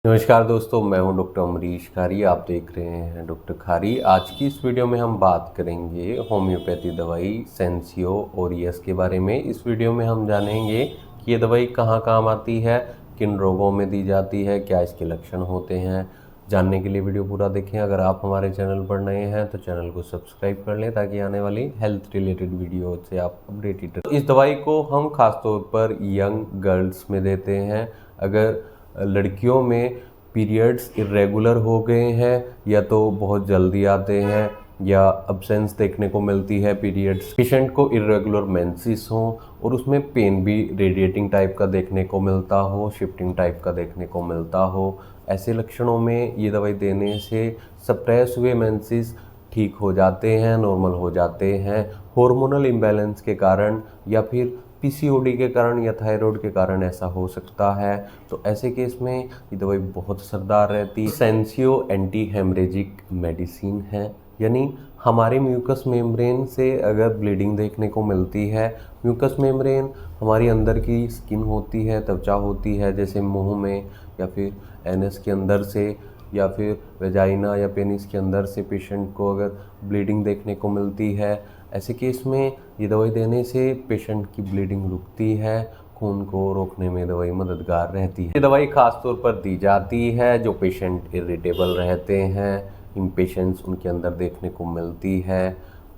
नमस्कार दोस्तों, मैं हूं डॉक्टर अमरीश खारी। आप देख रहे हैं डॉक्टर खारी। आज की इस वीडियो में हम बात करेंगे होम्योपैथी दवाई सेंसियो ओरियस के बारे में। इस वीडियो में हम जानेंगे कि ये दवाई कहाँ काम आती है, किन रोगों में दी जाती है, क्या इसके लक्षण होते हैं। जानने के लिए वीडियो पूरा देखें। अगर आप हमारे चैनल पर नए हैं तो चैनल को सब्सक्राइब कर लें ताकि आने वाली हेल्थ रिलेटेड वीडियो से आप अपडेटेड रहें। इस दवाई को हम खासतौर पर यंग गर्ल्स में देते हैं। अगर लड़कियों में पीरियड्स इरेगुलर हो गए हैं या तो बहुत जल्दी आते हैं या अब्सेंस देखने को मिलती है पीरियड्स, पेशेंट को इरेगुलर मेंसेस हो और उसमें पेन भी रेडिएटिंग टाइप का देखने को मिलता हो, शिफ्टिंग टाइप का देखने को मिलता हो, ऐसे लक्षणों में ये दवाई देने से सप्रेस हुए मेंसेस ठीक हो जाते हैं, नॉर्मल हो जाते हैं। हार्मोनल इम्बैलेंस के कारण या फिर पीसीओडी के कारण या थायराइड के कारण ऐसा हो सकता है। तो ऐसे केस में ये दवाई बहुत असरदार रहती है। सेंसियो एंटी हेमरेजिक मेडिसिन है, यानी हमारे म्यूकस मेम्ब्रेन से अगर ब्लीडिंग देखने को मिलती है, म्यूकस मेम्ब्रेन हमारी अंदर की स्किन होती है, त्वचा होती है, जैसे मुंह में या फिर एनस के अंदर से या फिर वेजाइना या पेनिस के अंदर से पेशेंट को अगर ब्लीडिंग देखने को मिलती है, ऐसे केस में ये दवाई देने से पेशेंट की ब्लीडिंग रुकती है, खून को रोकने में दवाई मददगार रहती है। ये दवाई खास तौर पर दी जाती है जो पेशेंट इरिटेबल रहते हैं, इम्पेशेंस उनके अंदर देखने को मिलती है,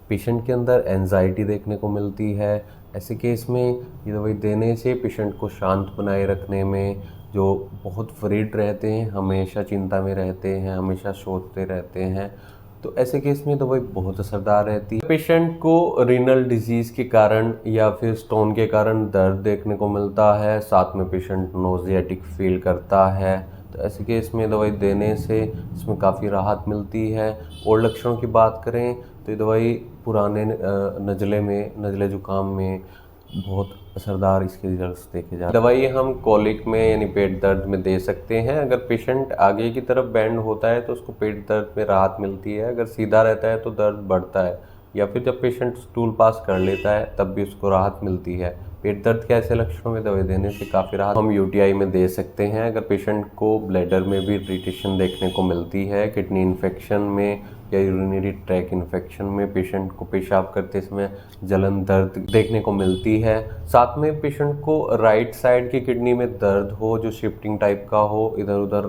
पेशेंट के अंदर एंजाइटी देखने को मिलती है। ऐसे केस में ये दवाई देने से पेशेंट को शांत बनाए रखने में, जो बहुत फ्रीड रहते हैं, हमेशा चिंता में रहते हैं, हमेशा सोचते रहते हैं, तो ऐसे केस में दवाई बहुत असरदार रहती है। पेशेंट को रीनल डिजीज़ के कारण या फिर स्टोन के कारण दर्द देखने को मिलता है, साथ में पेशेंट नोजियाटिक फील करता है, तो ऐसे केस में दवाई देने से इसमें काफ़ी राहत मिलती है। और लक्षणों की बात करें तो ये दवाई पुराने नज़ले जुकाम में बहुत असरदार इसके रिजल्ट्स देखे जाते हैं। दवाई हम कॉलिक में यानी पेट दर्द में दे सकते हैं। अगर पेशेंट आगे की तरफ बेंड होता है तो उसको पेट दर्द में राहत मिलती है, अगर सीधा रहता है तो दर्द बढ़ता है, या फिर जब पेशेंट स्टूल पास कर लेता है तब भी उसको राहत मिलती है। पेट दर्द के ऐसे लक्षणों में दवाई देने से काफ़ी राहत हम यूटीआई में दे सकते हैं। अगर पेशेंट को ब्लैडर में भी इरिटेशन देखने को मिलती है, किडनी इन्फेक्शन में या यूरिनरी ट्रैक इन्फेक्शन में पेशेंट को पेशाब करते समय जलन दर्द देखने को मिलती है, साथ में पेशेंट को राइट साइड की किडनी में दर्द हो जो शिफ्टिंग टाइप का हो, इधर उधर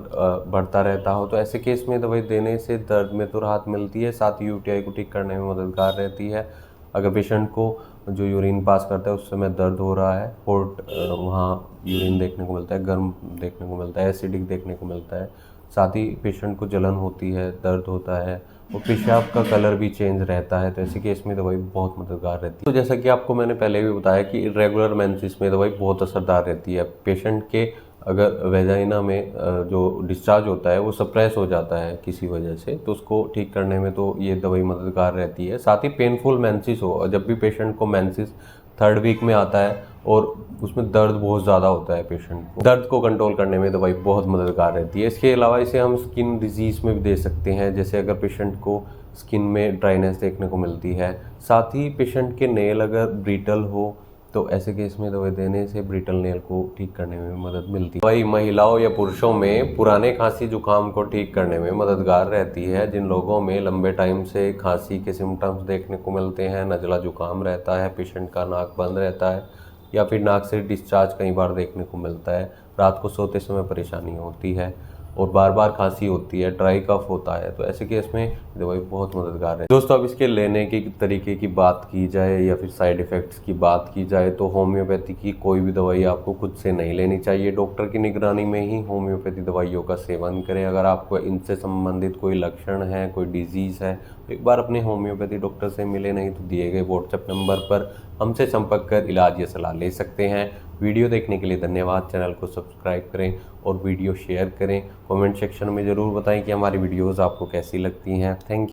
बढ़ता रहता हो, तो ऐसे केस में दवाई देने से दर्द में तो राहत मिलती है, साथ ही यूटीआई को ठीक करने में मददगार रहती है। अगर पेशेंट को जो यूरिन पास करता है उस समय दर्द हो रहा है, हॉट वहाँ यूरिन देखने को मिलता है, गर्म देखने को मिलता है, एसिडिक देखने को मिलता है, साथ ही पेशेंट को जलन होती है, दर्द होता है और पेशाब का कलर भी चेंज रहता है, तो ऐसे केस में दवाई बहुत मददगार रहती है। तो जैसा कि आपको मैंने पहले भी बताया कि इरेगुलर मेंसेस में दवाई बहुत असरदार रहती है। पेशेंट के अगर वेजाइना में जो डिस्चार्ज होता है वो सप्रेस हो जाता है किसी वजह से, तो उसको ठीक करने में तो ये दवाई मददगार रहती है। साथ ही पेनफुल मेंसेस हो, जब भी पेशेंट को मेंसेस 3rd वीक में आता है और उसमें दर्द बहुत ज़्यादा होता है, पेशेंट को दर्द को कंट्रोल करने में दवाई बहुत मददगार रहती है। इसके अलावा इसे हम स्किन डिजीज़ में भी दे सकते हैं, जैसे अगर पेशेंट को स्किन में ड्राइनेस देखने को मिलती है, साथ ही पेशेंट के नेल अगर ब्रिटल हो तो ऐसे केस में दवाई देने से ब्रिटल नेल को ठीक करने में मदद मिलती है। दवाई महिलाओं या पुरुषों में पुराने खांसी जुकाम को ठीक करने में मददगार रहती है। जिन लोगों में लंबे टाइम से खांसी के सिम्टम्स देखने को मिलते हैं, नज़ला जुकाम रहता है, पेशेंट का नाक बंद रहता है या फिर नाक से डिस्चार्ज कई बार देखने को मिलता है, रात को सोते समय परेशानी होती है और बार बार खांसी होती है, ड्राई कफ होता है, तो ऐसे केस में दवाई बहुत मददगार है। दोस्तों, अब इसके लेने के तरीके की बात की जाए या फिर साइड इफ़ेक्ट्स की बात की जाए तो होम्योपैथी की कोई भी दवाई आपको खुद से नहीं लेनी चाहिए। डॉक्टर की निगरानी में ही होम्योपैथी दवाइयों का सेवन करें। अगर आपको इनसे संबंधित कोई लक्षण है, कोई डिजीज़ है, तो एक बार अपने होम्योपैथी डॉक्टर से मिले, नहीं तो दिए गए व्हाट्सएप नंबर पर हमसे संपर्क कर इलाज या सलाह ले सकते हैं। वीडियो देखने के लिए धन्यवाद। चैनल को सब्सक्राइब करें और वीडियो शेयर करें। कमेंट सेक्शन में ज़रूर बताएं कि हमारी वीडियोस आपको कैसी लगती हैं। Thank you.